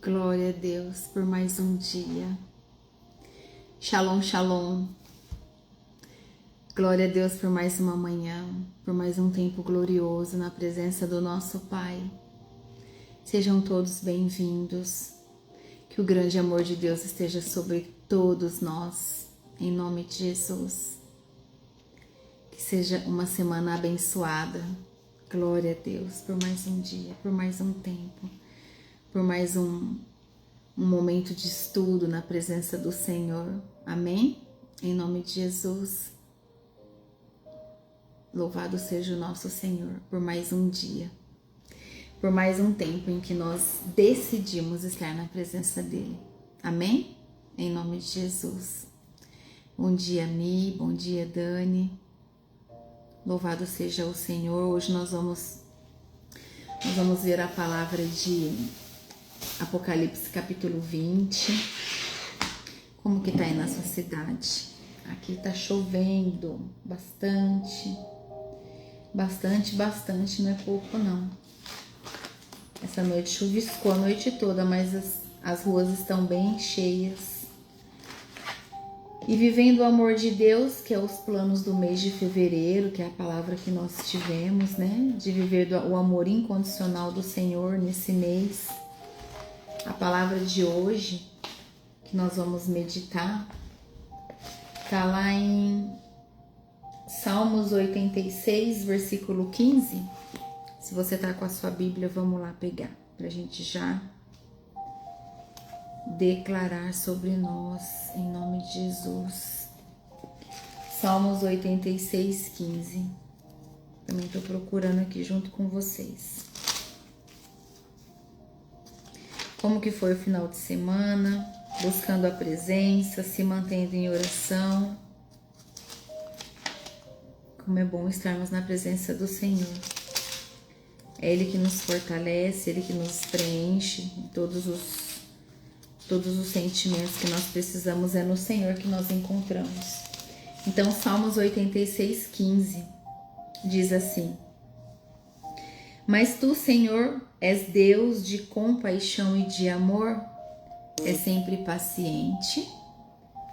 Glória a Deus por mais um dia. Shalom, shalom. Glória a Deus por mais uma manhã, por mais um tempo glorioso na presença do nosso Pai. Sejam todos bem-vindos. Que o grande amor de Deus esteja sobre todos nós, em nome de Jesus. Que seja uma semana abençoada. Glória a Deus por mais um dia, por mais um tempo, por mais um momento de estudo na presença do Senhor. Amém? Em nome de Jesus. Louvado seja o nosso Senhor por mais um dia, por mais um tempo em que nós decidimos estar na presença dEle. Amém? Em nome de Jesus. Bom dia, Mi. Bom dia, Dani. Louvado seja o Senhor. Hoje nós vamos ver a palavra de Apocalipse capítulo 20. Como que tá aí na sua cidade? Aqui tá chovendo bastante, não é pouco não. Essa noite chuviscou a noite toda, mas as ruas estão bem cheias. E vivendo o amor de Deus, que é os planos do mês de fevereiro, que é a palavra que nós tivemos, né? De viver o amor incondicional do Senhor nesse mês. A palavra de hoje, que nós vamos meditar, está lá em Salmos 86, versículo 15. Se você está com a sua Bíblia, vamos lá pegar, para a gente já declarar sobre nós, em nome de Jesus. Salmos 86, 15. Também estou procurando aqui junto com vocês. Como que foi o final de semana? Buscando a presença, se mantendo em oração. Como é bom estarmos na presença do Senhor. É Ele que nos fortalece, Ele que nos preenche. Todos os sentimentos que nós precisamos é no Senhor que nós encontramos. Então, Salmos 86, 15 diz assim: Mas tu, Senhor, és Deus de compaixão e de amor, é sempre paciente,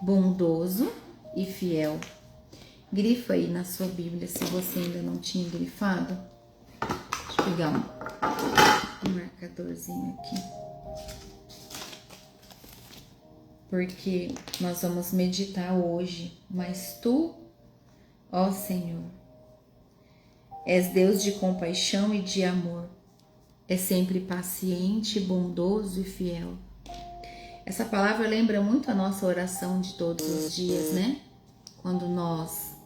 bondoso e fiel. Grifa aí na sua Bíblia se você ainda não tinha grifado. Deixa eu pegar um marcadorzinho aqui. Porque nós vamos meditar hoje. Mas tu, ó Senhor, és Deus de compaixão e de amor, é sempre paciente, bondoso e fiel. Essa palavra lembra muito a nossa oração de todos os dias, né? Quando nós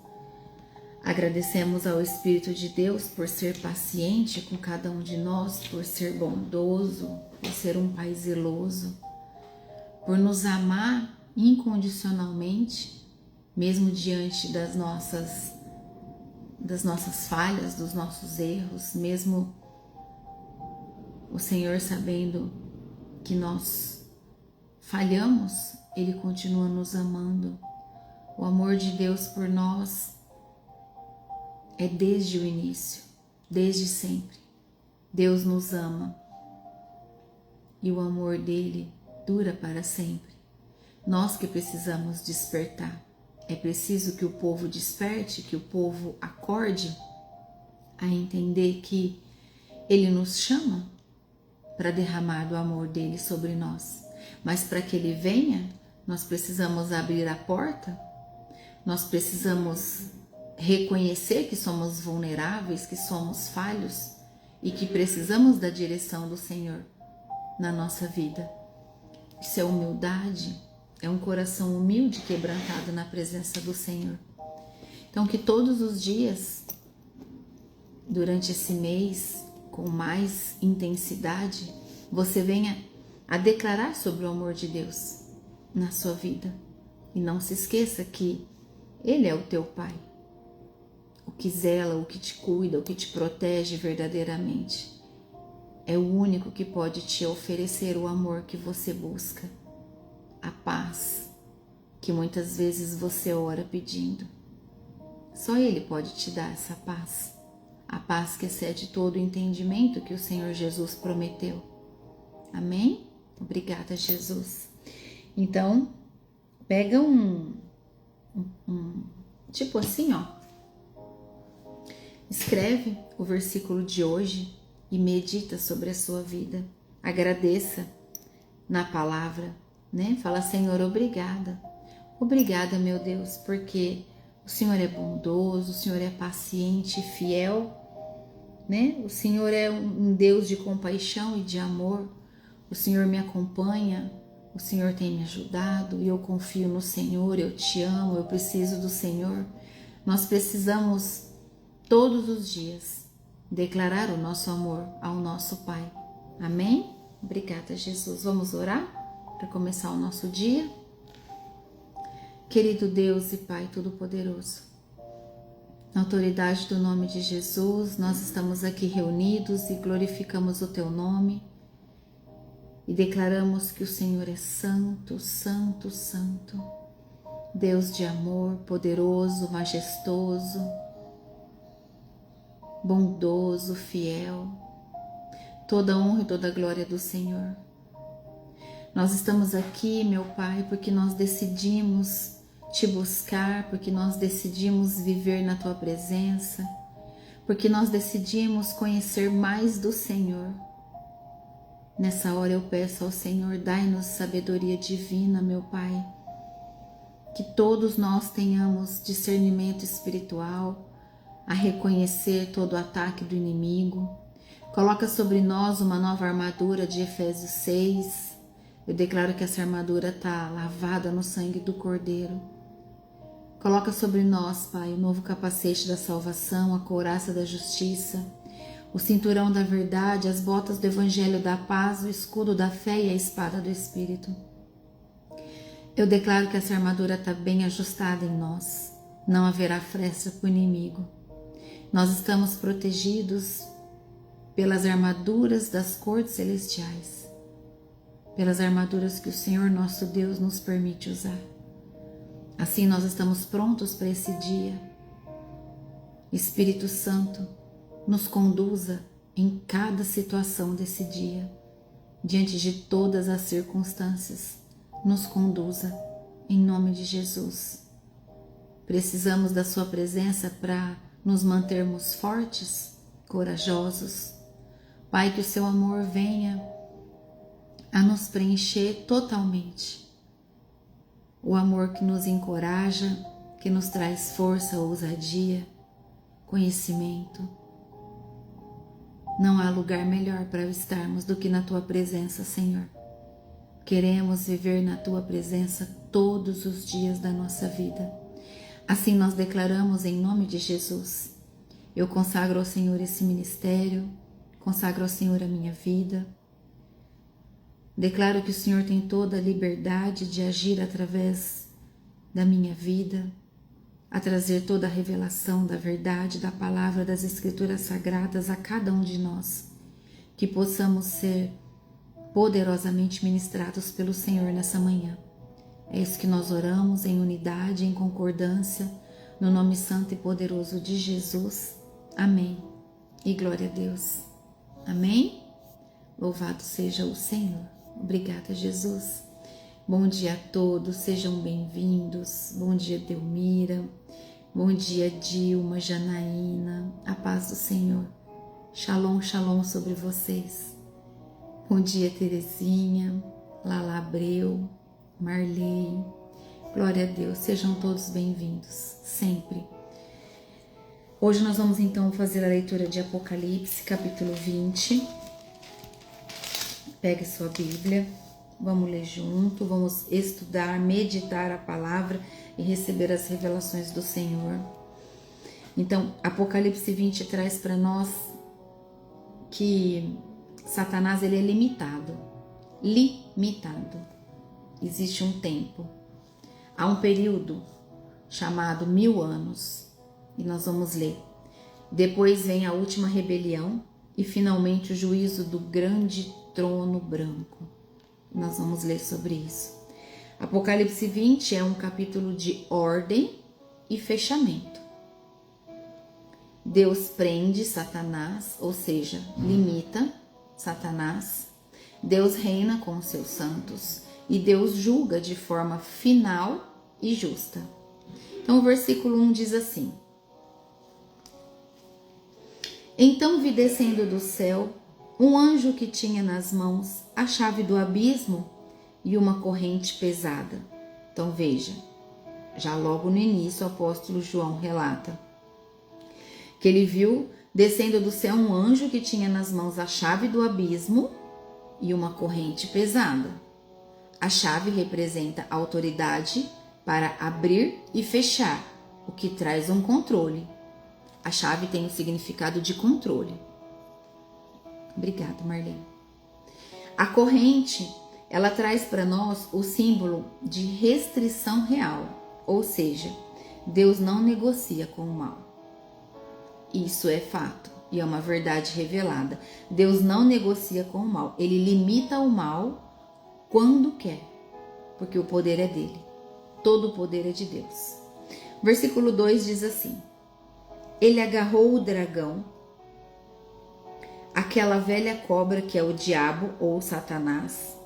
agradecemos ao Espírito de Deus por ser paciente com cada um de nós, por ser bondoso, por ser um Pai zeloso, por nos amar incondicionalmente, mesmo diante das nossas falhas, dos nossos erros, mesmo o Senhor sabendo que nós falhamos, Ele continua nos amando. O amor de Deus por nós é desde o início, desde sempre. Deus nos ama e o amor dele dura para sempre. Nós que precisamos despertar. É preciso que o povo desperte, que o povo acorde a entender que ele nos chama para derramar do amor dele sobre nós. Mas para que ele venha, nós precisamos abrir a porta, nós precisamos reconhecer que somos vulneráveis, que somos falhos e que precisamos da direção do Senhor na nossa vida. Isso é humildade, é um coração humilde quebrantado na presença do Senhor. Então que todos os dias, durante esse mês, com mais intensidade, você venha a declarar sobre o amor de Deus na sua vida. E não se esqueça que Ele é o teu Pai, o que zela, o que te cuida, o que te protege verdadeiramente. É o único que pode te oferecer o amor que você busca, a paz que muitas vezes você ora pedindo. Só Ele pode te dar essa paz, a paz que excede todo o entendimento que o Senhor Jesus prometeu. Amém? Obrigada, Jesus. Então, pega tipo assim, ó. Escreve o versículo de hoje e medita sobre a sua vida. Agradeça na palavra, né? Fala, Senhor, obrigada. Obrigada, meu Deus, porque o Senhor é bondoso, o Senhor é paciente e fiel, né? O Senhor é um Deus de compaixão e de amor. O Senhor me acompanha, o Senhor tem me ajudado e eu confio no Senhor, eu te amo, eu preciso do Senhor. Nós precisamos todos os dias declarar o nosso amor ao nosso Pai. Amém? Obrigada, Jesus. Vamos orar para começar o nosso dia? Querido Deus e Pai Todo-Poderoso, na autoridade do nome de Jesus, nós estamos aqui reunidos e glorificamos o Teu nome e declaramos que o Senhor é santo, santo, santo, Deus de amor, poderoso, majestoso, bondoso, fiel. Toda honra e toda glória do Senhor. Nós estamos aqui, meu Pai, porque nós decidimos Te buscar, porque nós decidimos viver na Tua presença, porque nós decidimos conhecer mais do Senhor. Nessa hora eu peço ao Senhor, dai-nos sabedoria divina, meu Pai, que todos nós tenhamos discernimento espiritual, a reconhecer todo o ataque do inimigo. Coloca sobre nós uma nova armadura de Efésios 6. Eu declaro que essa armadura está lavada no sangue do Cordeiro. Coloca sobre nós, Pai, o novo capacete da salvação, a couraça da justiça, o cinturão da verdade, as botas do evangelho da paz, o escudo da fé e a espada do Espírito. Eu declaro que essa armadura está bem ajustada em nós. Não haverá fresta para o inimigo. Nós estamos protegidos pelas armaduras das cortes celestiais, pelas armaduras que o Senhor nosso Deus nos permite usar. Assim nós estamos prontos para esse dia. Espírito Santo, nos conduza em cada situação desse dia, diante de todas as circunstâncias. Nos conduza em nome de Jesus. Precisamos da Sua presença para nos mantermos fortes, corajosos. Pai, que o Seu amor venha a nos preencher totalmente. O amor que nos encoraja, que nos traz força, ousadia, conhecimento. Não há lugar melhor para estarmos do que na Tua presença, Senhor. Queremos viver na Tua presença todos os dias da nossa vida. Assim nós declaramos em nome de Jesus. Eu consagro ao Senhor esse ministério, consagro ao Senhor a minha vida. Declaro que o Senhor tem toda a liberdade de agir através da minha vida, a trazer toda a revelação da verdade, da palavra, das Escrituras Sagradas a cada um de nós, que possamos ser poderosamente ministrados pelo Senhor nessa manhã. É isso que nós oramos em unidade, em concordância, no nome santo e poderoso de Jesus. Amém. E glória a Deus. Amém? Louvado seja o Senhor. Obrigada, Jesus. Bom dia a todos, sejam bem-vindos. Bom dia, Delmira. Bom dia, Dilma, Janaína. A paz do Senhor. Shalom, shalom sobre vocês. Bom dia, Terezinha, Lala Abreu, Marley. Glória a Deus, sejam todos bem-vindos, sempre. Hoje nós vamos então fazer a leitura de Apocalipse, capítulo 20. Pegue sua Bíblia, vamos ler junto, vamos estudar, meditar a palavra e receber as revelações do Senhor. Então, Apocalipse 20 traz para nós que Satanás ele é limitado. Existe um tempo. Há um período chamado 1000 anos. E nós vamos ler. Depois vem a última rebelião e finalmente o juízo do grande trono branco. Nós vamos ler sobre isso. Apocalipse 20 é um capítulo de ordem e fechamento. Deus prende Satanás, ou seja, limita Satanás, Deus reina com os seus santos e Deus julga de forma final e justa. Então o versículo 1 diz assim: Então vi descendo do céu um anjo que tinha nas mãos a chave do abismo e uma corrente pesada. Então veja, já logo no início o apóstolo João relata que ele viu descendo do céu um anjo que tinha nas mãos a chave do abismo e uma corrente pesada. A chave representa a autoridade para abrir e fechar, o que traz um controle. A chave tem o significado de controle. Obrigada, Marlene. A corrente, ela traz para nós o símbolo de restrição real, ou seja, Deus não negocia com o mal. Isso é fato e é uma verdade revelada. Deus não negocia com o mal, ele limita o mal quando quer, porque o poder é dele. Todo o poder é de Deus. Versículo 2 diz assim: Ele agarrou o dragão, aquela velha cobra que é o diabo ou Satanás,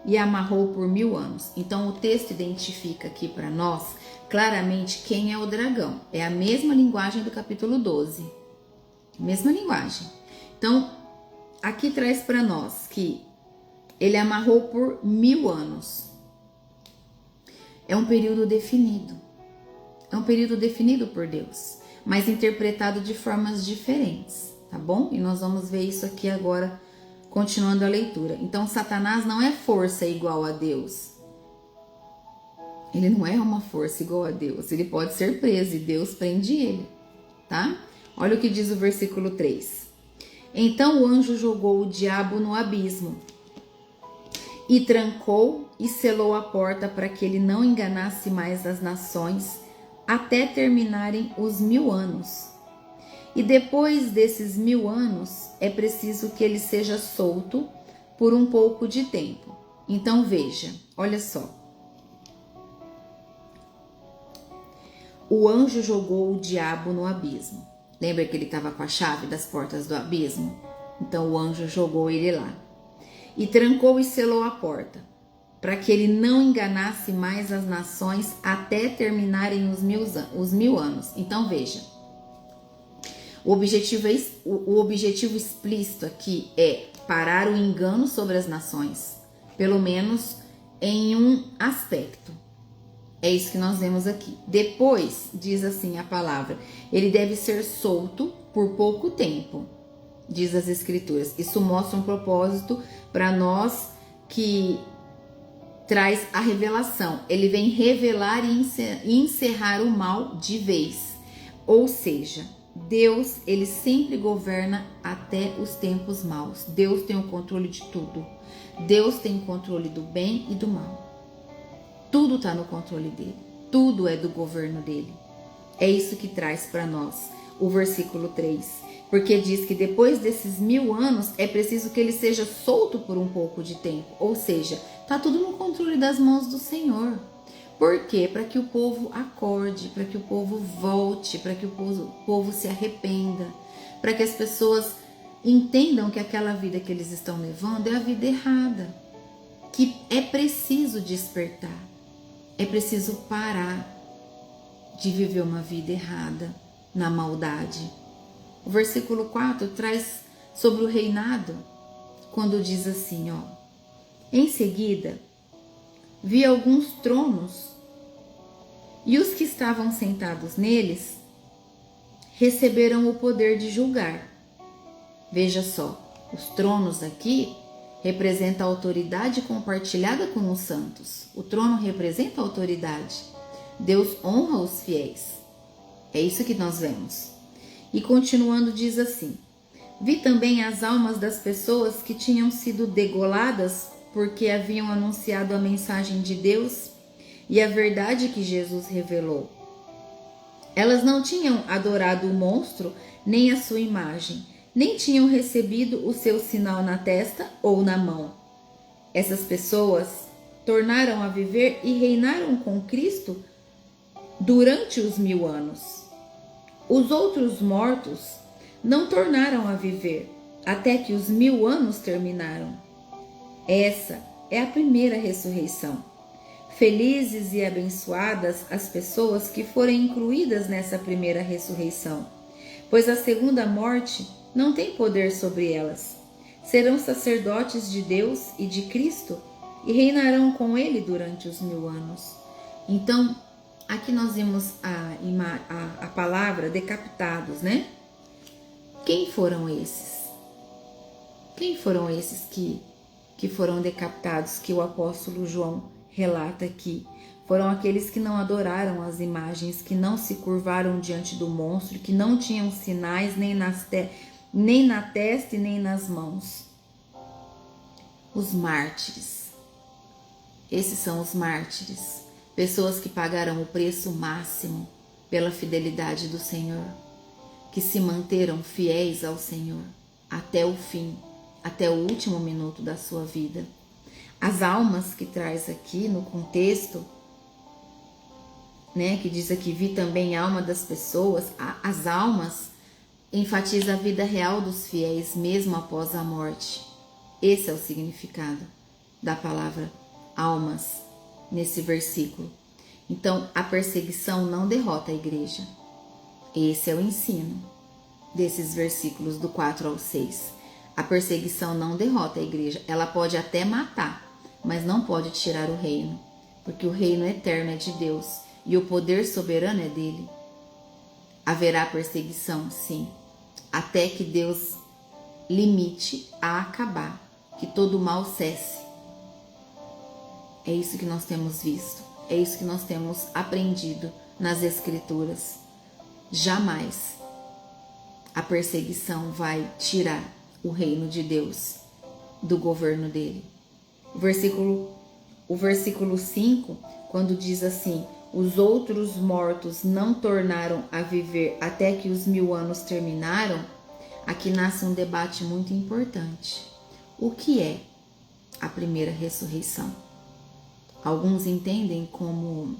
e a amarrou por 1000 anos. Então o texto identifica aqui para nós claramente quem é o dragão. É a mesma linguagem do capítulo 12. Mesma linguagem. Então aqui traz para nós que ele amarrou por 1000 anos. É um período definido. É um período definido por Deus, mas interpretado de formas diferentes, tá bom? E nós vamos ver isso aqui agora, continuando a leitura. Então, Satanás não é força igual a Deus. Ele não é uma força igual a Deus. Ele pode ser preso e Deus prende ele, tá? Olha o que diz o versículo 3. Então o anjo jogou o diabo no abismo e trancou e selou a porta para que ele não enganasse mais as nações até terminarem os 1000 anos. E depois desses 1000 anos é preciso que ele seja solto por um pouco de tempo. Então veja, olha só. O anjo jogou o diabo no abismo. Lembra que ele estava com a chave das portas do abismo? Então o anjo jogou ele lá. E trancou e selou a porta, para que ele não enganasse mais as nações até terminarem os 1000 anos. Então veja, o objetivo explícito aqui é parar o engano sobre as nações, pelo menos em um aspecto. É isso que nós vemos aqui. Depois, diz assim a palavra, ele deve ser solto por pouco tempo, diz as escrituras. Isso mostra um propósito para nós que traz a revelação. Ele vem revelar e encerrar o mal de vez. Ou seja, Deus, ele sempre governa até os tempos maus. Deus tem o controle de tudo. Deus tem o controle do bem e do mal. Tudo está no controle dele. Tudo é do governo dele. É isso que traz para nós o versículo 3. Porque diz que depois desses 1000 anos é preciso que ele seja solto por um pouco de tempo. Ou seja, está tudo no controle das mãos do Senhor. Por quê? Para que o povo acorde, para que o povo volte, para que o povo se arrependa, para que as pessoas entendam que aquela vida que eles estão levando é a vida errada, que é preciso despertar, é preciso parar de viver uma vida errada, na maldade. O versículo 4 traz sobre o reinado, quando diz assim, ó: Em seguida, vi alguns tronos, e os que estavam sentados neles receberam o poder de julgar. Veja só, os tronos aqui representam a autoridade compartilhada com os santos. O trono representa a autoridade. Deus honra os fiéis. É isso que nós vemos. E continuando diz assim: Vi também as almas das pessoas que tinham sido degoladas porque haviam anunciado a mensagem de Deus e a verdade que Jesus revelou. Elas não tinham adorado o monstro nem a sua imagem, nem tinham recebido o seu sinal na testa ou na mão. Essas pessoas tornaram a viver e reinaram com Cristo durante os 1000 anos. Os outros mortos não tornaram a viver até que os 1000 anos terminaram. Essa é a primeira ressurreição. Felizes e abençoadas as pessoas que forem incluídas nessa primeira ressurreição, pois a segunda morte não tem poder sobre elas. Serão sacerdotes de Deus e de Cristo e reinarão com Ele durante os 1000 anos. Então, aqui nós vimos a palavra decapitados, né? Quem foram esses? Quem foram esses que foram decapitados, que o apóstolo João relata aqui? Foram aqueles que não adoraram as imagens, que não se curvaram diante do monstro, que não tinham sinais nem na testa e nem nas mãos. Os mártires. Esses são os mártires. Pessoas que pagaram o preço máximo pela fidelidade do Senhor, que se manteram fiéis ao Senhor até o fim, até o último minuto da sua vida. As almas que traz aqui no contexto, né, que diz aqui, vi também a alma das pessoas, as almas enfatiza a vida real dos fiéis mesmo após a morte. Esse é o significado da palavra almas nesse versículo. Então, a perseguição não derrota a igreja. Esse é o ensino desses versículos do 4 ao 6. A perseguição não derrota a igreja. Ela pode até matar, mas não pode tirar o reino, porque o reino eterno é de Deus e o poder soberano é dele. Haverá perseguição, sim, até que Deus limite a acabar, que todo mal cesse. É isso que nós temos visto, é isso que nós temos aprendido nas Escrituras. Jamais a perseguição vai tirar o reino de Deus do governo dele. O versículo 5, quando diz assim, os outros mortos não tornaram a viver até que os 1000 anos terminaram, aqui nasce um debate muito importante. O que é a primeira ressurreição? Alguns entendem como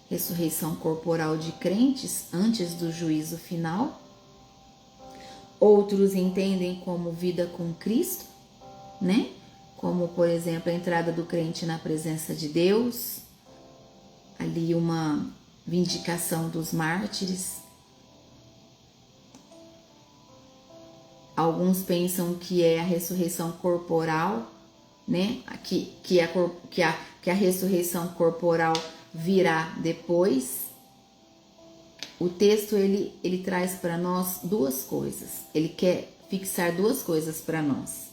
ressurreição corporal de crentes antes do juízo final. Outros entendem como vida com Cristo, né? Como, por exemplo, a entrada do crente na presença de Deus, ali uma vindicação dos mártires. Alguns pensam que é a ressurreição corporal, né? Que a ressurreição corporal virá depois. O texto ele traz para nós duas coisas. Ele quer fixar duas coisas para nós.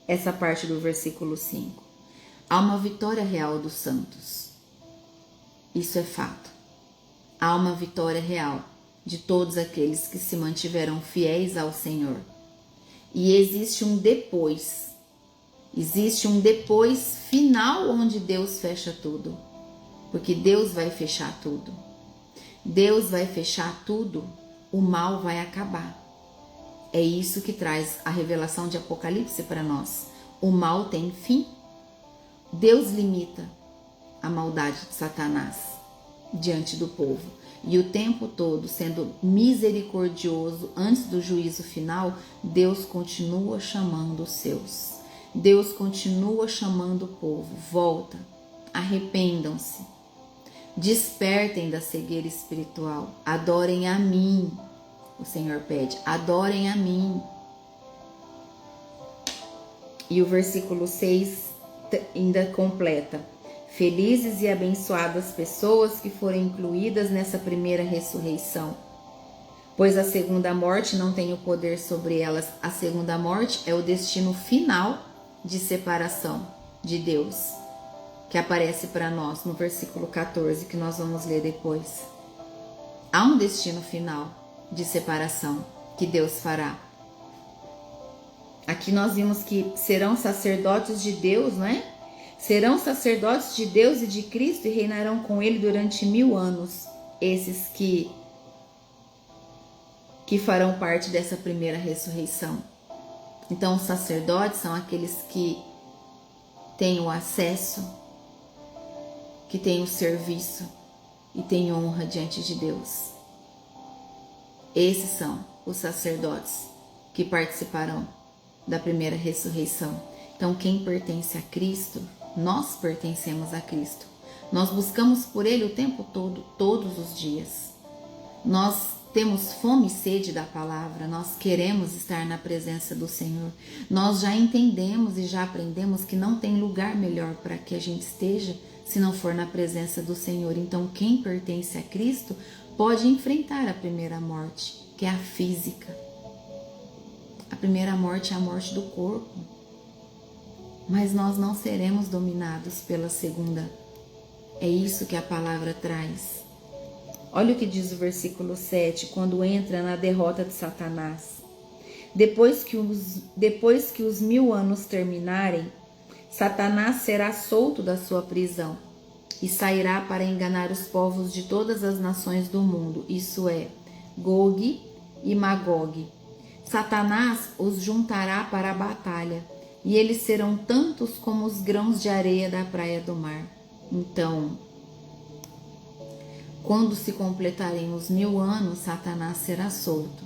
Essa parte do versículo 5. Há uma vitória real dos santos. Isso é fato. Há uma vitória real de todos aqueles que se mantiveram fiéis ao Senhor. E existe um depois. Existe um depois final onde Deus fecha tudo. Porque Deus vai fechar tudo. Deus vai fechar tudo, o mal vai acabar. É isso que traz a revelação de Apocalipse para nós. O mal tem fim. Deus limita a maldade de Satanás diante do povo. E o tempo todo, sendo misericordioso antes do juízo final, Deus continua chamando os seus. Deus continua chamando o povo. Volta, arrependam-se. Despertem da cegueira espiritual, adorem a mim, o Senhor pede, adorem a mim. E o versículo 6 ainda completa, felizes e abençoadas pessoas que forem incluídas nessa primeira ressurreição, pois a segunda morte não tem o poder sobre elas. A segunda morte é o destino final de separação de Deus, que aparece para nós no versículo 14, que nós vamos ler depois. Há um destino final de separação que Deus fará. Aqui nós vimos que serão sacerdotes de Deus, não é? Serão sacerdotes de Deus e de Cristo e reinarão com Ele durante 1000 anos. Esses que farão parte dessa primeira ressurreição. Então, os sacerdotes são aqueles que têm o acesso, que tem o serviço e tem honra diante de Deus. Esses são os sacerdotes que participarão da primeira ressurreição. Então, quem pertence a Cristo, nós pertencemos a Cristo. Nós buscamos por Ele o tempo todo, todos os dias. Nós temos fome e sede da palavra, nós queremos estar na presença do Senhor. Nós já entendemos e já aprendemos que não tem lugar melhor para que a gente esteja se não for na presença do Senhor. Então, quem pertence a Cristo pode enfrentar a primeira morte, que é a física. A primeira morte é a morte do corpo. Mas nós não seremos dominados pela segunda. É isso que a palavra traz. Olha o que diz o versículo 7, quando entra na derrota de Satanás. Depois que os 1000 anos terminarem, Satanás será solto da sua prisão e sairá para enganar os povos de todas as nações do mundo, isso é, Gog e Magog. Satanás os juntará para a batalha, e eles serão tantos como os grãos de areia da praia do mar. Então, quando se completarem os 1000 anos, Satanás será solto.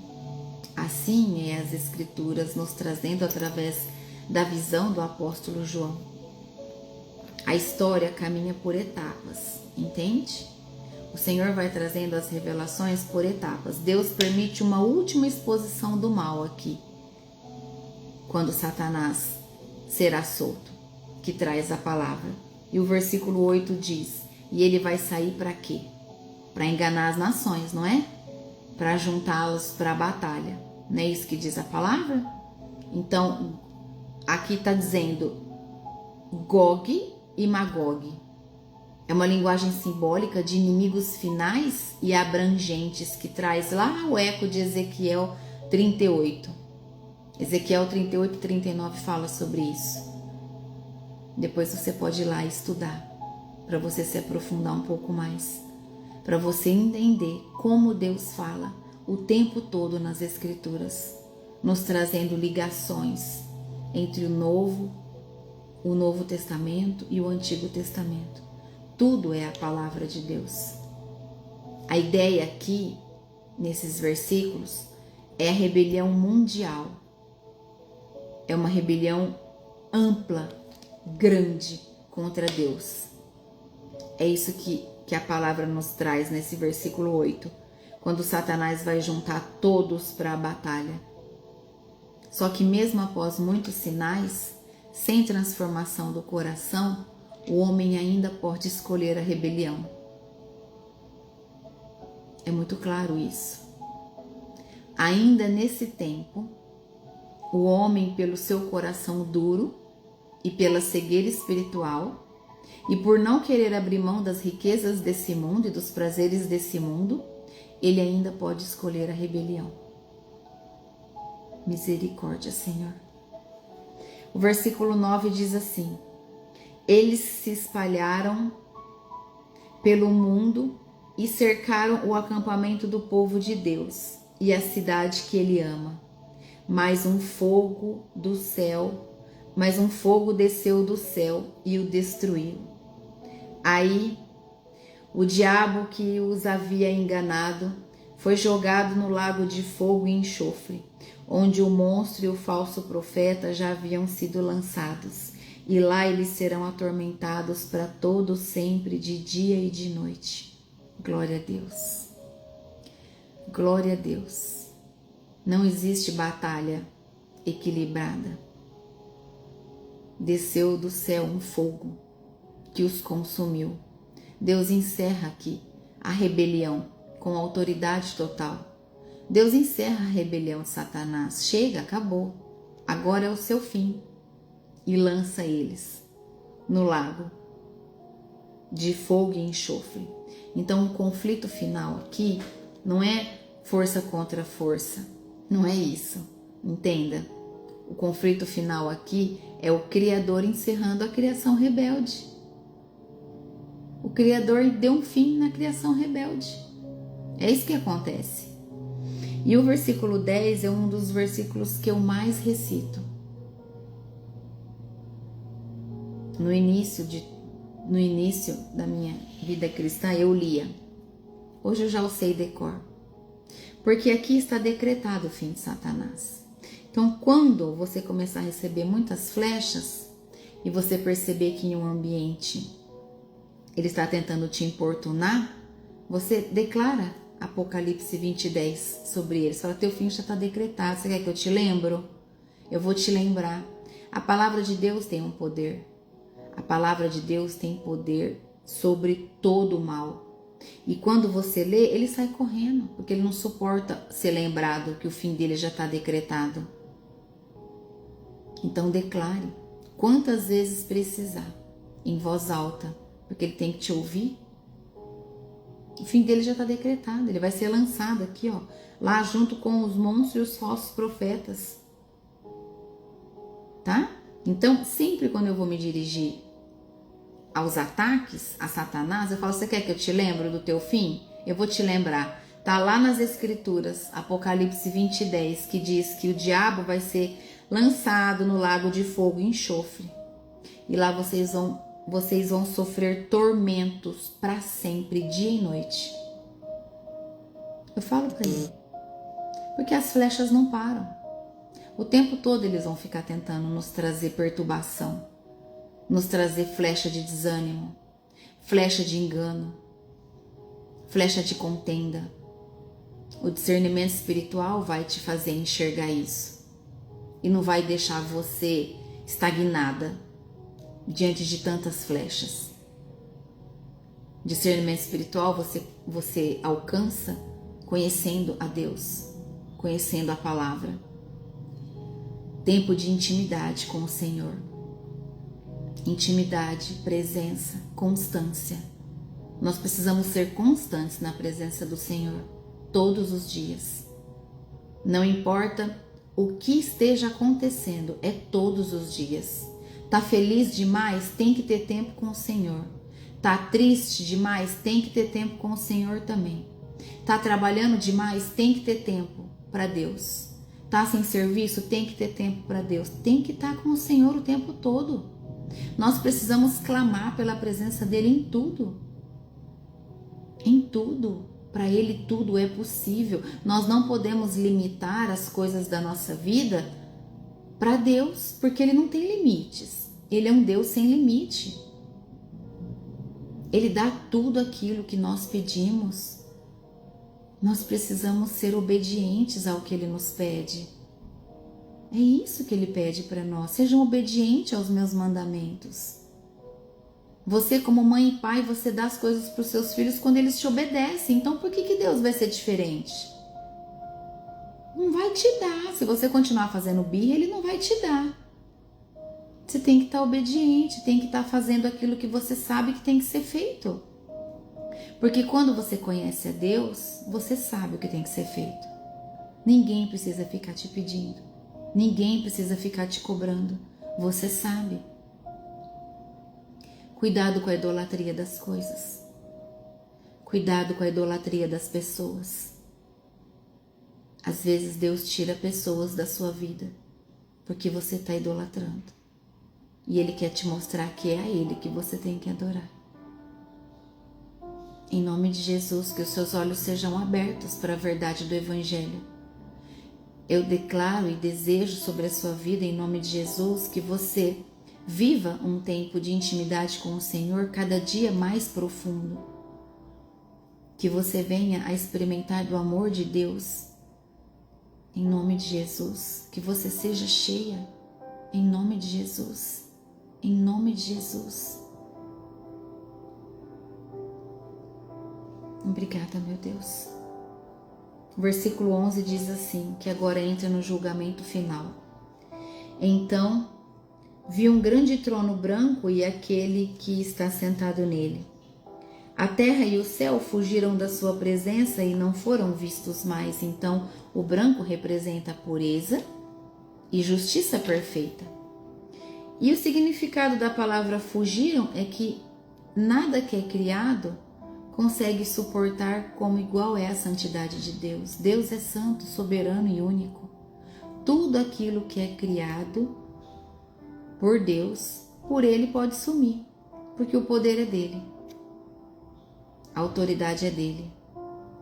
Assim é as Escrituras nos trazendo através da visão do apóstolo João. A história caminha por etapas, entende? O Senhor vai trazendo as revelações por etapas. Deus permite uma última exposição do mal aqui, quando Satanás será solto, que traz a palavra. E o versículo 8 diz, e ele vai sair para quê? Para enganar as nações, não é? Para juntá-los para a batalha. Não é isso que diz a palavra? Então, aqui está dizendo Gog e Magog. É uma linguagem simbólica de inimigos finais e abrangentes que traz lá o eco de Ezequiel 38. Ezequiel 38 e 39 fala sobre isso. Depois você pode ir lá estudar, para você se aprofundar um pouco mais, para você entender como Deus fala o tempo todo nas Escrituras, nos trazendo ligações entre o Novo Testamento e o Antigo Testamento. Tudo é a palavra de Deus. A ideia aqui, nesses versículos, é a rebelião mundial. É uma rebelião ampla, grande contra Deus. É isso que a palavra nos traz nesse versículo 8, quando Satanás vai juntar todos para a batalha. Só que mesmo após muitos sinais, sem transformação do coração, o homem ainda pode escolher a rebelião. É muito claro isso. Ainda nesse tempo, o homem, pelo seu coração duro e pela cegueira espiritual, e por não querer abrir mão das riquezas desse mundo e dos prazeres desse mundo, ele ainda pode escolher a rebelião. Misericórdia, Senhor. O versículo 9 diz assim: eles se espalharam pelo mundo e cercaram o acampamento do povo de Deus e a cidade que ele ama. Mas um fogo desceu do céu e o destruiu. Aí, o diabo que os havia enganado foi jogado no lago de fogo e enxofre, onde o monstro e o falso profeta já haviam sido lançados, e lá eles serão atormentados para todo sempre, de dia e de noite. Glória a Deus. Glória a Deus. Não existe batalha equilibrada. Desceu do céu um fogo que os consumiu. Deus encerra aqui a rebelião com autoridade total. Deus encerra a rebelião de Satanás. Chega, acabou. Agora é o seu fim. E lança eles no lago de fogo e enxofre. Então o conflito final aqui não é força contra força. Não é isso. Entenda. O conflito final aqui é o Criador encerrando a criação rebelde. O Criador deu um fim na criação rebelde. É isso que acontece. E o versículo 10 é um dos versículos que eu mais recito. No início da minha vida cristã, eu lia. Hoje eu já o sei de cor. Porque aqui está decretado o fim de Satanás. Então, quando você começar a receber muitas flechas e você perceber que em um ambiente ele está tentando te importunar, você declara Apocalipse 20:10 sobre ele. Você fala, teu fim já está decretado. Você quer que eu te lembro? Eu vou te lembrar. A palavra de Deus tem um poder. A palavra de Deus tem poder sobre todo o mal. E quando você lê, ele sai correndo, porque ele não suporta ser lembrado que o fim dele já está decretado. Então declare quantas vezes precisar, em voz alta, porque ele tem que te ouvir. O fim dele já está decretado, ele vai ser lançado aqui, ó, lá junto com os monstros e os falsos profetas. Tá? Então, sempre quando eu vou me dirigir aos ataques a Satanás, eu falo, você quer que eu te lembre do teu fim? Eu vou te lembrar. Tá lá nas escrituras, Apocalipse 20:10, que diz que o diabo vai ser lançado no lago de fogo e enxofre. E lá vocês vão sofrer tormentos para sempre, dia e noite. Eu falo para ele, porque as flechas não param. O tempo todo eles vão ficar tentando nos trazer perturbação, nos trazer flecha de desânimo, flecha de engano, flecha de contenda. O discernimento espiritual vai te fazer enxergar isso e não vai deixar você estagnada diante de tantas flechas. Discernimento espiritual você alcança conhecendo a Deus, conhecendo a palavra. Tempo de intimidade com o Senhor. Intimidade, presença, constância. Nós precisamos ser constantes na presença do Senhor todos os dias. Não importa o que esteja acontecendo, é todos os dias. Tá feliz demais? Tem que ter tempo com o Senhor. Tá triste demais? Tem que ter tempo com o Senhor também. Tá trabalhando demais? Tem que ter tempo para Deus. Tá sem serviço? Tem que ter tempo para Deus. Tem que estar com o Senhor o tempo todo. Nós precisamos clamar pela presença dele em tudo. Em tudo. Para ele tudo é possível. Nós não podemos limitar as coisas da nossa vida para Deus, porque ele não tem limites. Ele é um Deus sem limite. Ele dá tudo aquilo que nós pedimos. Nós precisamos ser obedientes ao que ele nos pede. É isso que ele pede para nós. Sejam obedientes aos meus mandamentos. Você, como mãe e pai, você dá as coisas para os seus filhos quando eles te obedecem. Então, por que Deus vai ser diferente? Não vai te dar. Se você continuar fazendo birra, ele não vai te dar. Você tem que estar obediente, tem que estar fazendo aquilo que você sabe que tem que ser feito. Porque quando você conhece a Deus, você sabe o que tem que ser feito. Ninguém precisa ficar te pedindo. Ninguém precisa ficar te cobrando. Você sabe. Cuidado com a idolatria das coisas. Cuidado com a idolatria das pessoas. Às vezes Deus tira pessoas da sua vida porque você está idolatrando. E Ele quer te mostrar que é a Ele que você tem que adorar. Em nome de Jesus, que os seus olhos sejam abertos para a verdade do Evangelho. Eu declaro e desejo sobre a sua vida, em nome de Jesus, que você viva um tempo de intimidade com o Senhor cada dia mais profundo. Que você venha a experimentar do amor de Deus. Em nome de Jesus. Que você seja cheia. Em nome de Jesus. Em nome de Jesus. Obrigada, meu Deus. O versículo 11 diz assim, que agora entra no julgamento final. Então, vi um grande trono branco e aquele que está sentado nele. A terra e o céu fugiram da sua presença e não foram vistos mais. Então, o branco representa a pureza e justiça perfeita. E o significado da palavra fugiram é que nada que é criado consegue suportar como igual é a santidade de Deus. Deus é santo, soberano e único. Tudo aquilo que é criado por Deus, por Ele pode sumir, porque o poder é dele, a autoridade é dele.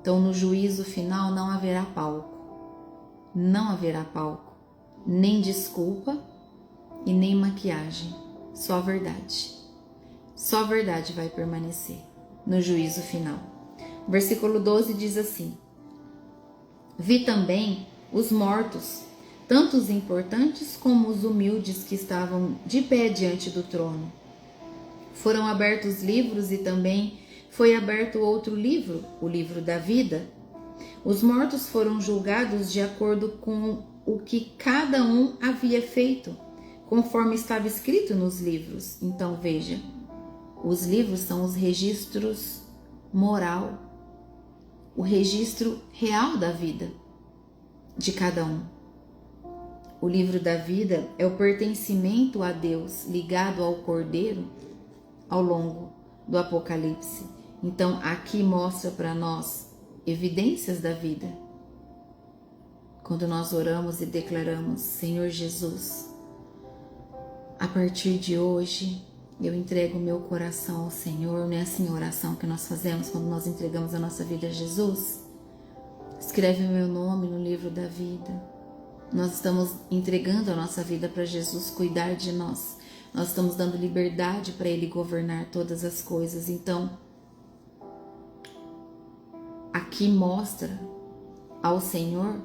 Então no juízo final não haverá palco, não haverá palco. nem desculpa e nem maquiagem, só a verdade. Só a verdade vai permanecer no juízo final. Versículo 12 diz assim: vi também os mortos, tanto os importantes como os humildes que estavam de pé diante do trono. Foram abertos livros e também foi aberto outro livro, o livro da vida. Os mortos foram julgados de acordo com o que cada um havia feito, conforme estava escrito nos livros. Então veja, os livros são os registros moral, o registro real da vida de cada um. O livro da vida é o pertencimento a Deus ligado ao Cordeiro ao longo do Apocalipse. Então aqui mostra para nós evidências da vida. Quando nós oramos e declaramos: Senhor Jesus, a partir de hoje eu entrego meu coração ao Senhor. Não é assim a oração que nós fazemos quando nós entregamos a nossa vida a Jesus? Escreve o meu nome no livro da vida. Nós estamos entregando a nossa vida para Jesus cuidar de nós. Nós estamos dando liberdade para Ele governar todas as coisas. Então, aqui mostra ao Senhor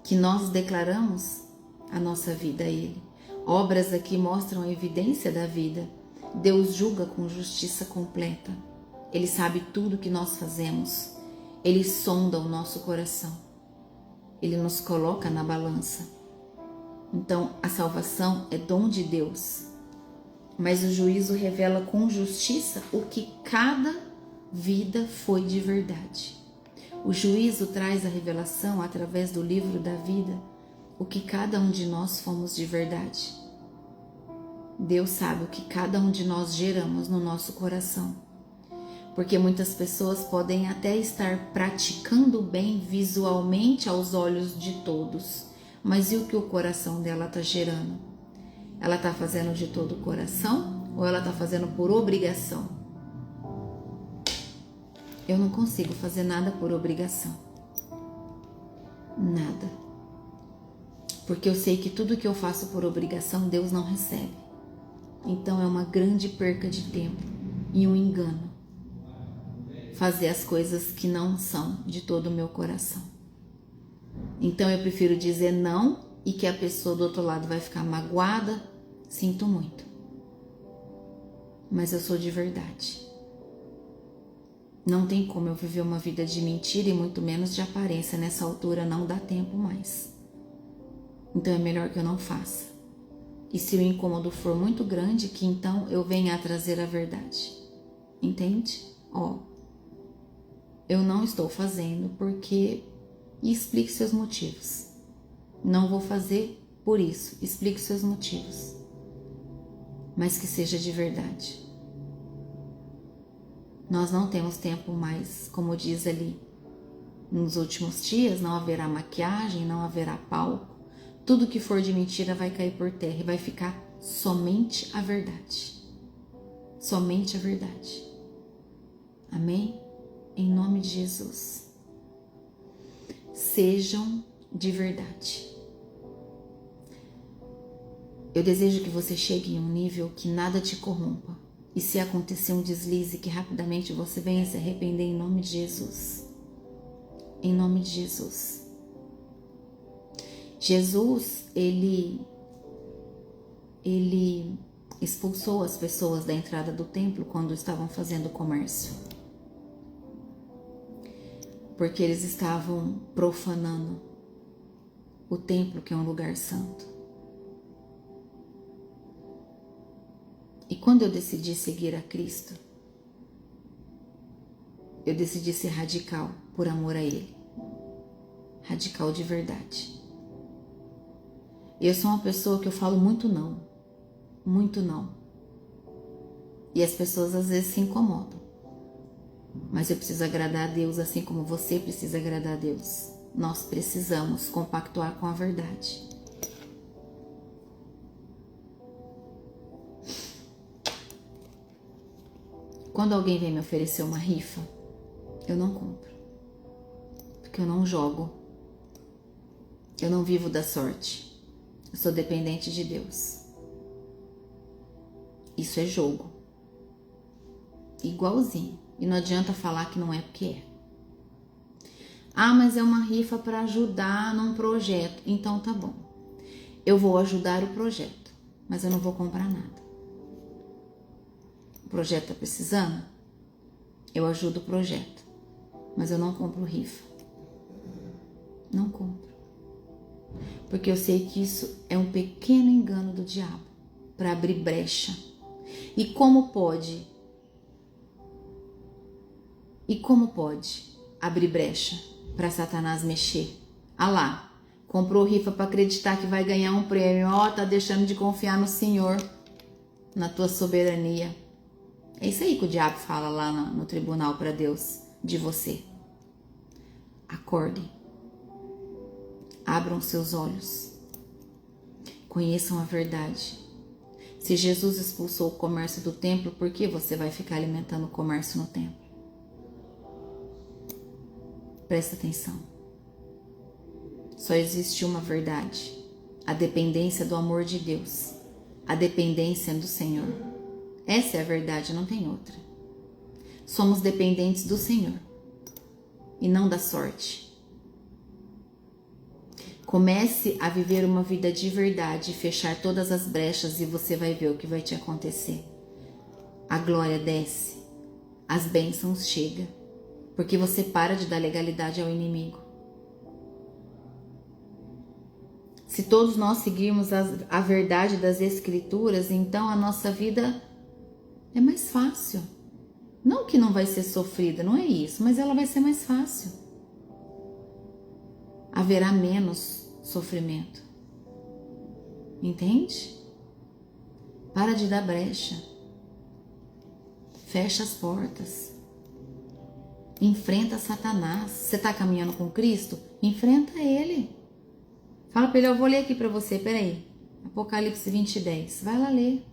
que nós declaramos a nossa vida a Ele. Obras aqui mostram a evidência da vida. Deus julga com justiça completa. Ele sabe tudo que nós fazemos. Ele sonda o nosso coração. Ele nos coloca na balança. Então, a salvação é dom de Deus. Mas o juízo revela com justiça o que cada vida foi de verdade. O juízo traz a revelação através do livro da vida, o que cada um de nós fomos de verdade. Deus sabe o que cada um de nós geramos no nosso coração. Porque muitas pessoas podem até estar praticando bem visualmente aos olhos de todos, mas e o que o coração dela está gerando? Ela está fazendo de todo o coração ou ela está fazendo por obrigação? Eu não consigo fazer nada por obrigação. Nada. Porque eu sei que tudo que eu faço por obrigação, Deus não recebe. Então é uma grande perca de tempo e um engano fazer as coisas que não são de todo o meu coração. Então eu prefiro dizer não e que a pessoa do outro lado vai ficar magoada. Sinto muito. Mas eu sou de verdade. Não tem como eu viver uma vida de mentira e muito menos de aparência. Nessa altura não dá tempo mais. Então é melhor que eu não faça. E se o incômodo for muito grande, que então eu venha a trazer a verdade. Entende? Eu não estou fazendo porque... E explique seus motivos. Não vou fazer por isso. Explique seus motivos. Mas que seja de verdade. Nós não temos tempo mais, como diz ali, nos últimos dias não haverá maquiagem, não haverá palco. Tudo que for de mentira vai cair por terra e vai ficar somente a verdade. Somente a verdade. Amém? Em nome de Jesus. Sejam de verdade. Eu desejo que você chegue em um nível que nada te corrompa. E se acontecer um deslize, que rapidamente você venha se arrepender em nome de Jesus. Em nome de Jesus. Jesus, ele expulsou as pessoas da entrada do templo quando estavam fazendo comércio. Porque eles estavam profanando o templo, que é um lugar santo. E quando eu decidi seguir a Cristo, eu decidi ser radical por amor a Ele. Radical de verdade. E eu sou uma pessoa que eu falo muito não. Muito não. E as pessoas às vezes se incomodam. Mas eu preciso agradar a Deus assim como você precisa agradar a Deus. Nós precisamos compactuar com a verdade. Quando alguém vem me oferecer uma rifa, eu não compro. Porque eu não jogo. Eu não vivo da sorte. Eu sou dependente de Deus. Isso é jogo. Igualzinho. E não adianta falar que não é porque é. Ah, mas é uma rifa para ajudar num projeto. Então tá bom. Eu vou ajudar o projeto, mas eu não vou comprar nada. O projeto tá precisando? Eu ajudo o projeto, mas eu não compro rifa. Não compro. Porque eu sei que isso é um pequeno engano do diabo para abrir brecha. E como pode abrir brecha para Satanás mexer? Ah lá, comprou rifa para acreditar que vai ganhar um prêmio. Ó, tá deixando de confiar no Senhor, na tua soberania. É isso aí que o diabo fala lá no tribunal para Deus de você. Acordem. Abram seus olhos. Conheçam a verdade. Se Jesus expulsou o comércio do templo, por que você vai ficar alimentando o comércio no templo? Presta atenção. Só existe uma verdade. A dependência do amor de Deus. A dependência do Senhor. Essa é a verdade, não tem outra. Somos dependentes do Senhor e não da sorte. Comece a viver uma vida de verdade e fechar todas as brechas e você vai ver o que vai te acontecer. A glória desce, as bênçãos chegam, porque você para de dar legalidade ao inimigo. Se todos nós seguirmos a verdade das Escrituras, então a nossa vida é mais fácil. Não que não vai ser sofrida, não é isso, mas ela vai ser mais fácil. Haverá menos sofrimento. Entende? Para de dar brecha. Fecha as portas. Enfrenta Satanás. Você está caminhando com Cristo? Enfrenta ele. Fala para ele, eu vou ler aqui para você, peraí. Apocalipse 20:10. Vai lá ler.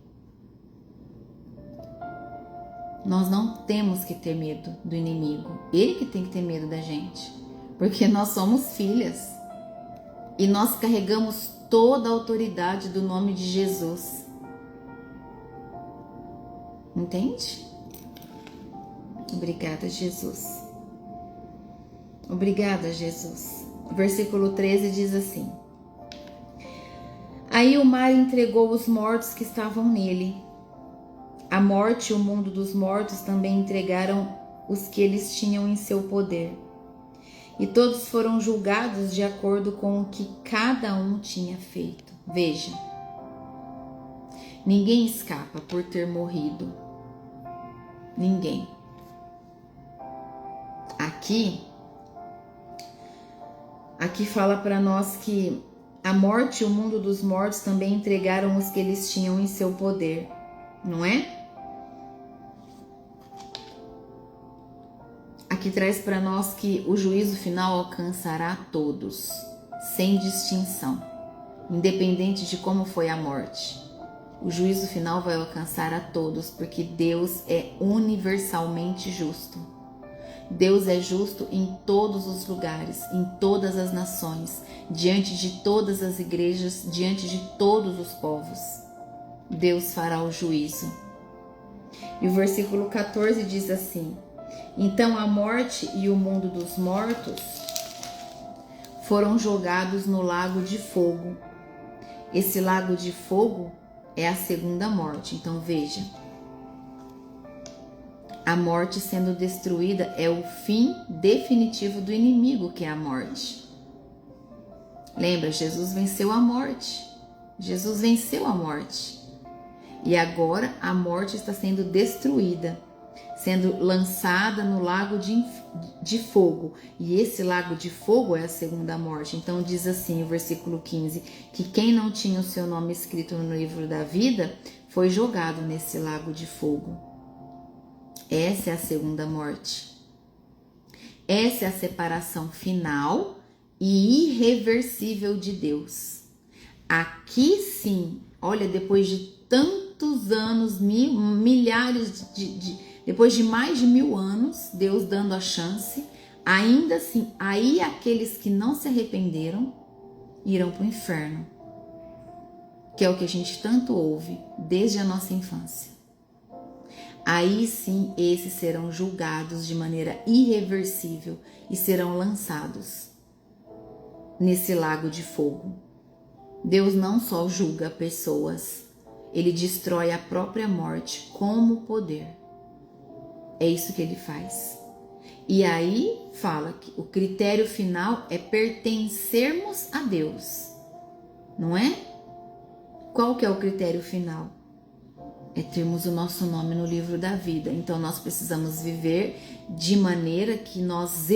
Nós não temos que ter medo do inimigo. Ele que tem que ter medo da gente. Porque nós somos filhas. E nós carregamos toda a autoridade do nome de Jesus. Entende? Obrigada, Jesus. Obrigada, Jesus. O versículo 13 diz assim: Aí o mar entregou os mortos que estavam nele. A morte e o mundo dos mortos também entregaram os que eles tinham em seu poder. E todos foram julgados de acordo com o que cada um tinha feito. Veja, ninguém escapa por ter morrido. Ninguém. Aqui fala para nós que a morte e o mundo dos mortos também entregaram os que eles tinham em seu poder, não é? Aqui traz para nós que o juízo final alcançará todos, sem distinção, independente de como foi a morte. O juízo final vai alcançar a todos, porque Deus é universalmente justo. Deus é justo em todos os lugares, em todas as nações, diante de todas as igrejas, diante de todos os povos. Deus fará o juízo. E o versículo 14 diz assim: Então a morte e o mundo dos mortos foram jogados no lago de fogo. Esse lago de fogo é a segunda morte. Então veja, a morte sendo destruída é o fim definitivo do inimigo, que é a morte. Lembra, Jesus venceu a morte. Jesus venceu a morte. E agora a morte está sendo destruída, sendo lançada no lago de fogo. E esse lago de fogo é a segunda morte. Então diz assim o versículo 15, que quem não tinha o seu nome escrito no livro da vida foi jogado nesse lago de fogo. Essa é a segunda morte. Essa é a separação final e irreversível de Deus. Aqui sim, olha, depois de tantos anos, depois de mais de 1000 anos, Deus dando a chance, ainda assim, aí aqueles que não se arrependeram irão para o inferno. que é o que a gente tanto ouve desde a nossa infância. Aí sim, esses serão julgados de maneira irreversível e serão lançados nesse lago de fogo. Deus não só julga pessoas, ele destrói a própria morte como poder. É isso que ele faz. E aí fala que o critério final é pertencermos a Deus, não é? Qual que é o critério final? É termos o nosso nome no livro da vida. Então nós precisamos viver de maneira que nós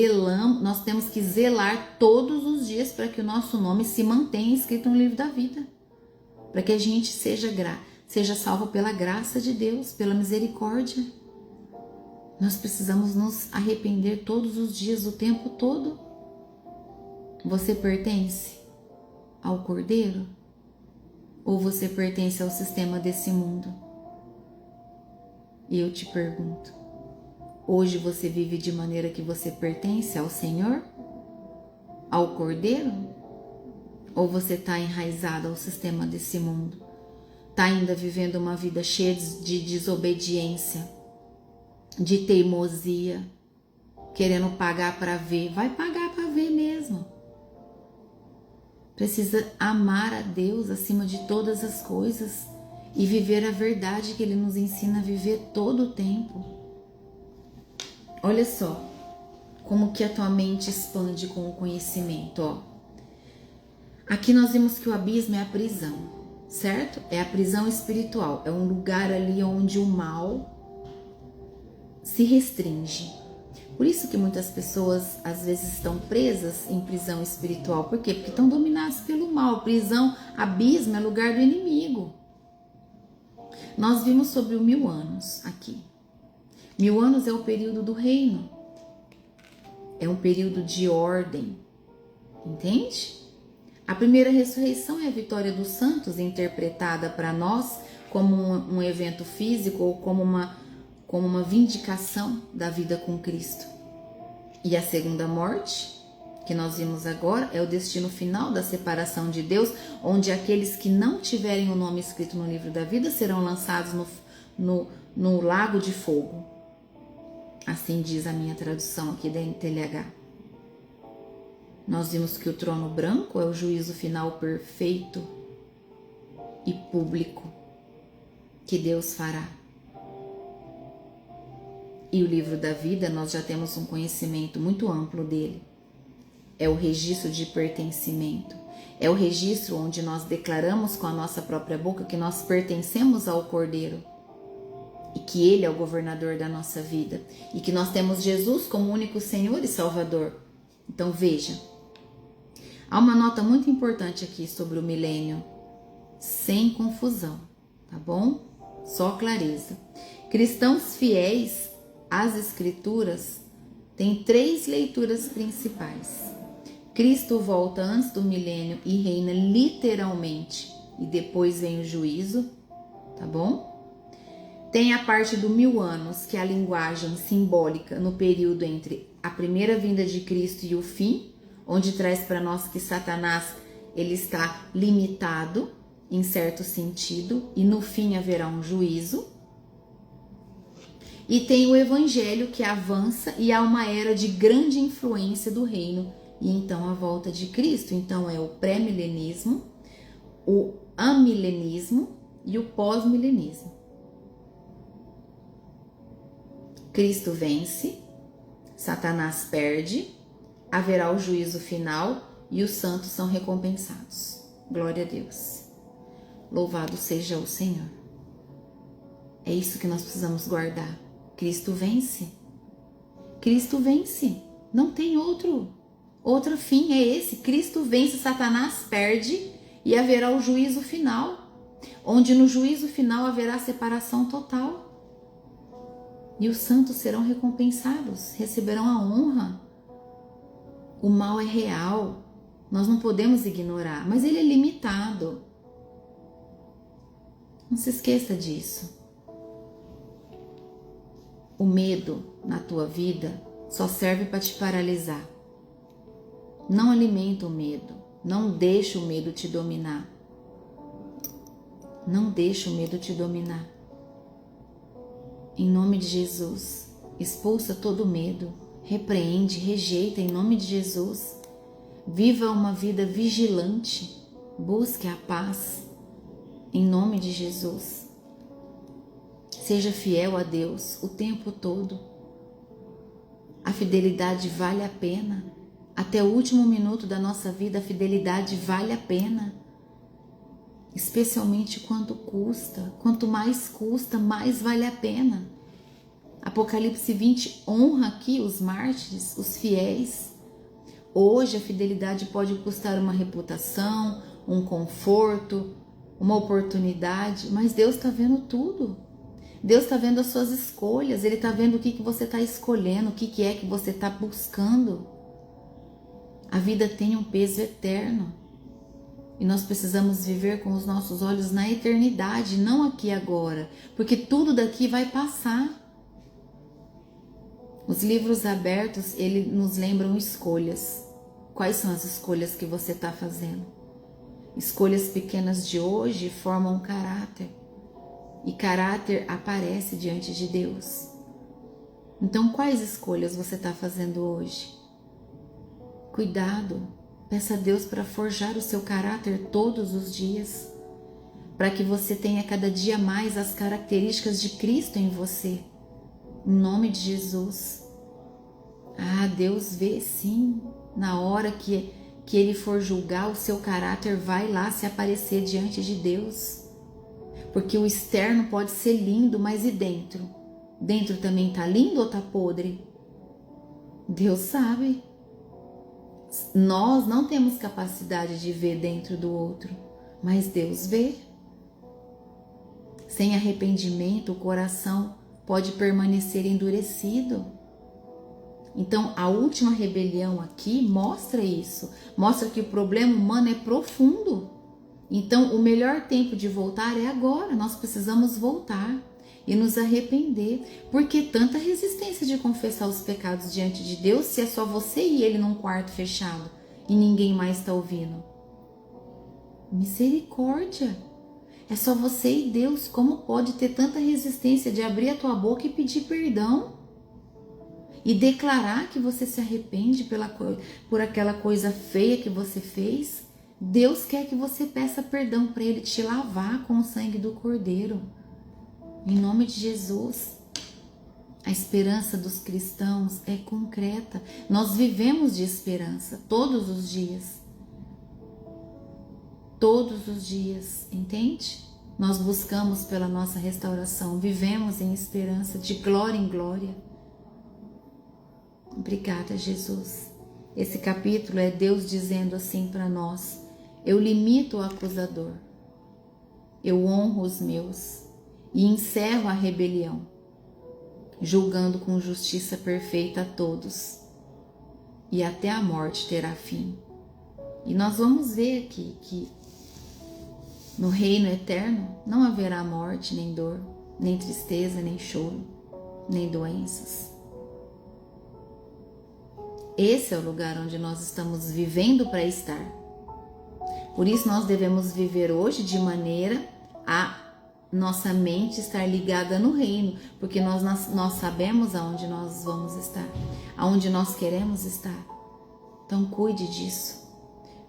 temos que zelar todos os dias para que o nosso nome se mantenha escrito no livro da vida. Para que a gente seja salvo pela graça de Deus, pela misericórdia. Nós precisamos nos arrepender todos os dias, o tempo todo. Você pertence ao Cordeiro? Ou você pertence ao sistema desse mundo? E eu te pergunto, hoje você vive de maneira que você pertence ao Senhor? Ao Cordeiro? Ou você está enraizado ao sistema desse mundo? Está ainda vivendo uma vida cheia de desobediência, de teimosia, querendo pagar para ver? Vai pagar para ver mesmo. Precisa amar a Deus acima de todas as coisas e viver a verdade que Ele nos ensina a viver todo o tempo. Olha só como que a tua mente expande com o conhecimento, ó. Aqui nós vimos que o abismo é a prisão, certo? É a prisão espiritual, é um lugar ali onde o mal se restringe. Por isso que muitas pessoas às vezes estão presas em prisão espiritual. Por quê? Porque estão dominadas pelo mal. Prisão, abismo é lugar do inimigo. Nós vimos sobre o 1000 anos aqui. 1000 anos é o período do reino. É um período de ordem. Entende? A primeira ressurreição é a vitória dos santos, interpretada para nós como um evento físico ou como uma vindicação da vida com Cristo. E a segunda morte, que nós vimos agora, é o destino final da separação de Deus, onde aqueles que não tiverem o nome escrito no livro da vida serão lançados no lago de fogo. Assim diz a minha tradução aqui da NTLH. Nós vimos que o trono branco é o juízo final perfeito e público que Deus fará. E o livro da vida, nós já temos um conhecimento muito amplo dele. É o registro de pertencimento. É o registro onde nós declaramos com a nossa própria boca que nós pertencemos ao Cordeiro e que Ele é o governador da nossa vida e que nós temos Jesus como único Senhor e Salvador. Então veja, há uma nota muito importante aqui sobre o milênio, sem confusão, tá bom? Só clareza. Cristãos fiéis às Escrituras têm 3 leituras principais. Cristo volta antes do milênio e reina literalmente, e depois vem o juízo, tá bom? Tem a parte do 1000 anos, que é a linguagem simbólica no período entre a primeira vinda de Cristo e o fim, onde traz para nós que Satanás ele está limitado em certo sentido e no fim haverá um juízo. E tem o evangelho que avança e há uma era de grande influência do reino e então a volta de Cristo. Então é o pré-milenismo, o amilenismo e o pós-milenismo. Cristo vence, Satanás perde, haverá o juízo final e os santos são recompensados. Glória a Deus. Louvado seja o Senhor. É isso que nós precisamos guardar. Cristo vence. Cristo vence. Não tem outro fim, é esse. Cristo vence, Satanás perde e haverá o juízo final, onde no juízo final haverá separação total. E os santos serão recompensados, receberão a honra. O mal é real, nós não podemos ignorar, mas ele é limitado. Não se esqueça disso. O medo na tua vida só serve para te paralisar. Não alimenta o medo, não deixa o medo te dominar. Não deixa o medo te dominar. Em nome de Jesus, expulsa todo medo, repreende, rejeita em nome de Jesus. Viva uma vida vigilante, busque a paz em nome de Jesus. Seja fiel a Deus o tempo todo. A fidelidade vale a pena. Até o último minuto da nossa vida, a fidelidade vale a pena. Especialmente quanto custa. Quanto mais custa, mais vale a pena. Apocalipse 20 honra aqui os mártires, os fiéis. Hoje a fidelidade pode custar uma reputação, um conforto, uma oportunidade, mas Deus está vendo tudo. Deus está vendo as suas escolhas, Ele está vendo o que você está escolhendo, o que é que você está buscando. A vida tem um peso eterno e nós precisamos viver com os nossos olhos na eternidade, não aqui e agora, porque tudo daqui vai passar. Os livros abertos, eles nos lembram escolhas. Quais são as escolhas que você está fazendo? Escolhas pequenas de hoje formam caráter. E caráter aparece diante de Deus. Então, quais escolhas você está fazendo hoje? Cuidado, peça a Deus para forjar o seu caráter todos os dias, para que você tenha cada dia mais as características de Cristo em você. Em nome de Jesus. Ah, Deus vê sim, na hora que Ele for julgar, o seu caráter vai lá se aparecer diante de Deus. Porque o externo pode ser lindo, mas e dentro? Dentro também está lindo ou está podre? Deus sabe. Nós não temos capacidade de ver dentro do outro, mas Deus vê. Sem arrependimento, o coração pode permanecer endurecido. Então, a última rebelião aqui mostra isso. Mostra que o problema humano é profundo. Então, o melhor tempo de voltar é agora. Nós precisamos voltar e nos arrepender. Por que tanta resistência de confessar os pecados diante de Deus se é só você e Ele num quarto fechado e ninguém mais está ouvindo? Misericórdia! É só você e Deus. Como pode ter tanta resistência de abrir a tua boca e pedir perdão? E declarar que você se arrepende por aquela coisa feia que você fez? Deus quer que você peça perdão para Ele te lavar com o sangue do Cordeiro. Em nome de Jesus. A esperança dos cristãos é concreta. Nós vivemos de esperança todos os dias. Todos os dias, entende? Nós buscamos pela nossa restauração. Vivemos em esperança, de glória em glória. Obrigada, Jesus. Esse capítulo é Deus dizendo assim para nós: eu limito o acusador, eu honro os meus e encerro a rebelião, julgando com justiça perfeita a todos, e até a morte terá fim. E nós vamos ver aqui que no reino eterno não haverá morte, nem dor, nem tristeza, nem choro, nem doenças. Esse é o lugar onde nós estamos vivendo para estar. Por isso nós devemos viver hoje de maneira a nossa mente estar ligada no reino, porque nós sabemos aonde nós vamos estar, aonde nós queremos estar. Então cuide disso,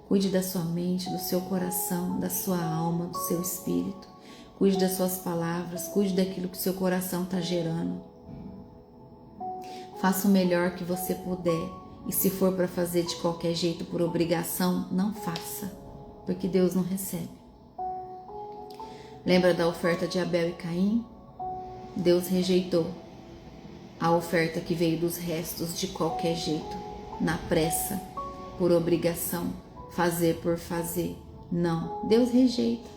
cuide da sua mente, do seu coração, da sua alma, do seu espírito, cuide das suas palavras, cuide daquilo que o seu coração está gerando. Faça o melhor que você puder, e se for para fazer de qualquer jeito por obrigação, não faça, porque Deus não recebe. Lembra da oferta de Abel e Caim? Deus rejeitou a oferta que veio dos restos de qualquer jeito, na pressa, por obrigação, fazer por fazer. Não, Deus rejeita.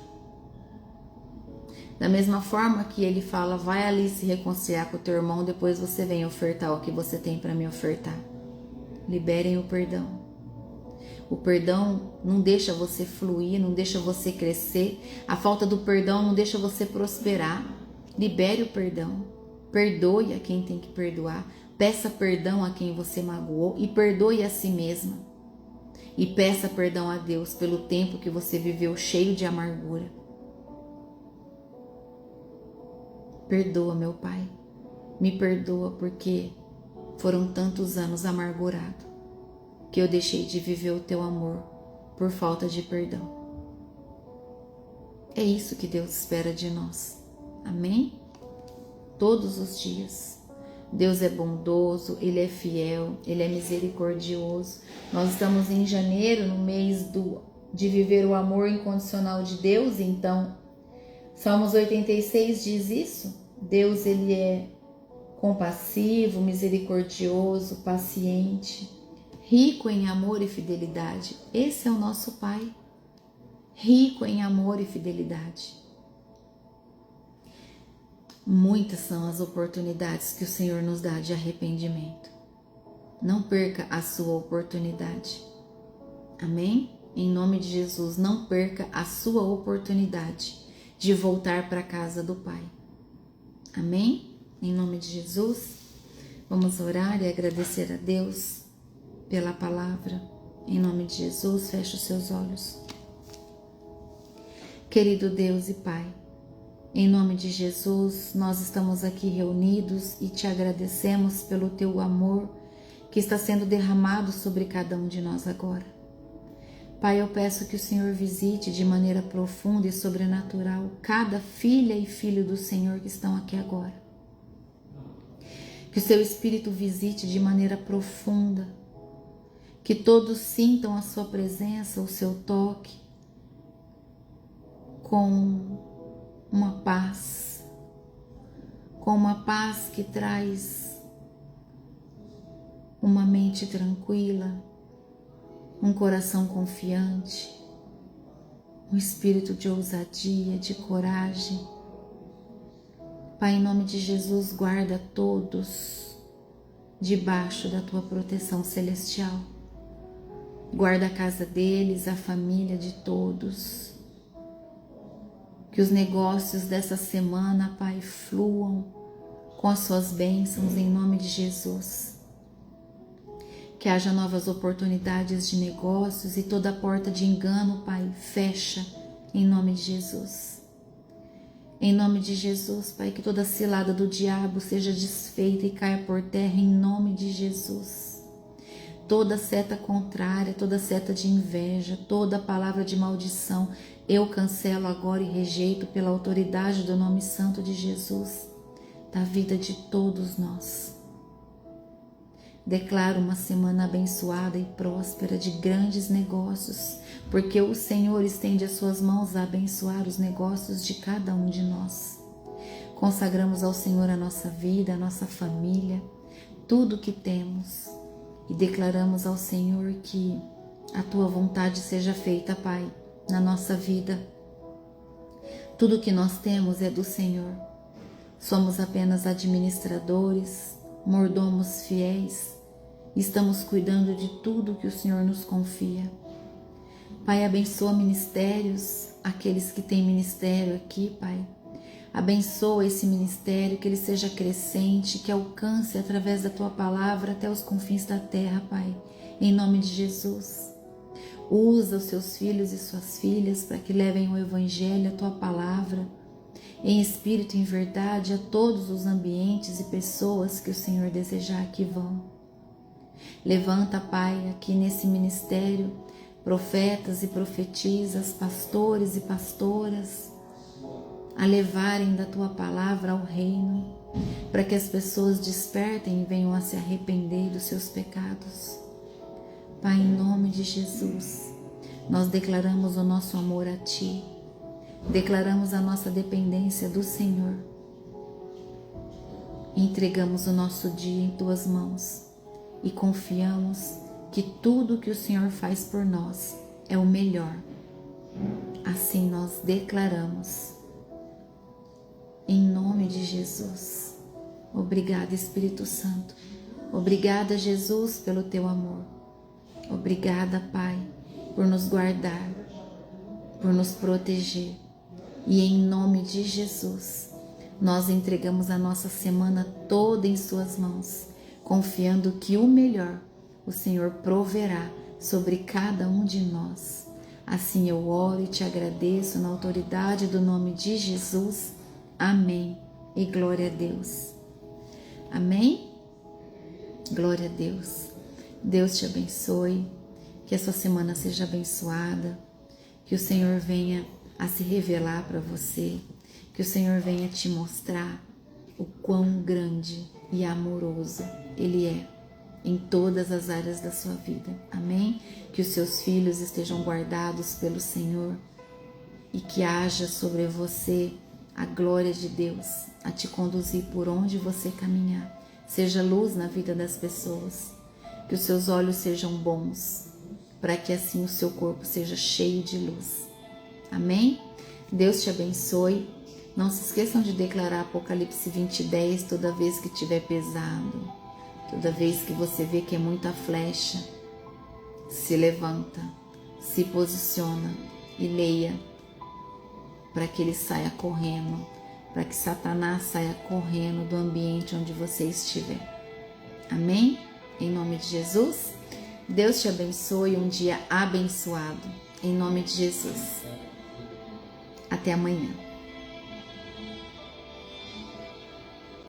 Da mesma forma que Ele fala, vai ali se reconciliar com o teu irmão, depois você vem ofertar o que você tem para me ofertar. Liberem o perdão. O perdão não deixa você fluir, não deixa você crescer. A falta do perdão não deixa você prosperar. Libere o perdão. Perdoe a quem tem que perdoar. Peça perdão a quem você magoou e perdoe a si mesma. E peça perdão a Deus pelo tempo que você viveu cheio de amargura. Perdoa, meu Pai. Me perdoa porque foram tantos anos amargurado que eu deixei de viver o teu amor por falta de perdão. É isso que Deus espera de nós. Amém? Todos os dias. Deus é bondoso, Ele é fiel, Ele é misericordioso. Nós estamos em janeiro, no mês de viver o amor incondicional de Deus. Então, Salmos 86 diz isso. Deus, Ele é compassivo, misericordioso, paciente, rico em amor e fidelidade. Esse é o nosso Pai, rico em amor e fidelidade. Muitas são as oportunidades que o Senhor nos dá de arrependimento. Não perca a sua oportunidade. Amém? Em nome de Jesus, não perca a sua oportunidade de voltar para a casa do Pai. Amém? Em nome de Jesus, vamos orar e agradecer a Deus pela palavra. Em nome de Jesus, feche os seus olhos. Querido Deus e Pai, em nome de Jesus, nós estamos aqui reunidos e te agradecemos pelo teu amor que está sendo derramado sobre cada um de nós agora. Pai, eu peço que o Senhor visite de maneira profunda e sobrenatural cada filha e filho do Senhor que estão aqui agora. Que o seu Espírito visite de maneira profunda, que todos sintam a sua presença, o seu toque, com uma paz que traz uma mente tranquila, um coração confiante, um espírito de ousadia, de coragem. Pai, em nome de Jesus, guarda todos debaixo da tua proteção celestial. Guarda a casa deles, a família de todos. Que os negócios dessa semana, Pai, fluam com as suas bênçãos em nome de Jesus. Que haja novas oportunidades de negócios e toda porta de engano, Pai, fecha em nome de Jesus. Em nome de Jesus, Pai, que toda cilada do diabo seja desfeita e caia por terra em nome de Jesus. Toda seta contrária, toda seta de inveja, toda palavra de maldição, eu cancelo agora e rejeito pela autoridade do nome santo de Jesus, da vida de todos nós. Declaro uma semana abençoada e próspera de grandes negócios, porque o Senhor estende as suas mãos a abençoar os negócios de cada um de nós. Consagramos ao Senhor a nossa vida, a nossa família, tudo o que temos, e declaramos ao Senhor que a tua vontade seja feita, Pai, na nossa vida. Tudo o que nós temos é do Senhor. Somos apenas administradores, mordomos fiéis. Estamos cuidando de tudo que o Senhor nos confia. Pai, abençoa ministérios, aqueles que têm ministério aqui, Pai. Abençoa esse ministério, que ele seja crescente, que alcance através da tua palavra até os confins da terra, Pai. Em nome de Jesus. Usa os seus filhos e suas filhas para que levem o Evangelho, a tua palavra, em espírito e em verdade, a todos os ambientes e pessoas que o Senhor desejar que vão. Levanta, Pai, aqui nesse ministério, profetas e profetisas, pastores e pastoras, a levarem da tua palavra ao reino, para que as pessoas despertem e venham a se arrepender dos seus pecados. Pai, em nome de Jesus, nós declaramos o nosso amor a Ti, declaramos a nossa dependência do Senhor, entregamos o nosso dia em Tuas mãos e confiamos que tudo que o Senhor faz por nós é o melhor. Assim nós declaramos, em nome de Jesus. Obrigada, Espírito Santo. Obrigada, Jesus, pelo Teu amor. Obrigada, Pai, por nos guardar, por nos proteger. E em nome de Jesus, nós entregamos a nossa semana toda em Suas mãos, confiando que o melhor o Senhor proverá sobre cada um de nós. Assim eu oro e te agradeço na autoridade do nome de Jesus. Amém e glória a Deus. Amém? Glória a Deus. Deus te abençoe, que a sua semana seja abençoada, que o Senhor venha a se revelar para você, que o Senhor venha te mostrar o quão grande e amoroso Ele é em todas as áreas da sua vida. Amém? Que os seus filhos estejam guardados pelo Senhor e que haja sobre você a glória de Deus a te conduzir por onde você caminhar. Seja luz na vida das pessoas, que os seus olhos sejam bons, para que assim o seu corpo seja cheio de luz. Amém? Deus te abençoe. Não se esqueçam de declarar Apocalipse 20:10 toda vez que estiver pesado, toda vez que você vê que é muita flecha. Se levanta, se posiciona e leia, para que ele saia correndo, para que Satanás saia correndo do ambiente onde você estiver. Amém? Em nome de Jesus, Deus te abençoe, um dia abençoado. Em nome de Jesus. Até amanhã.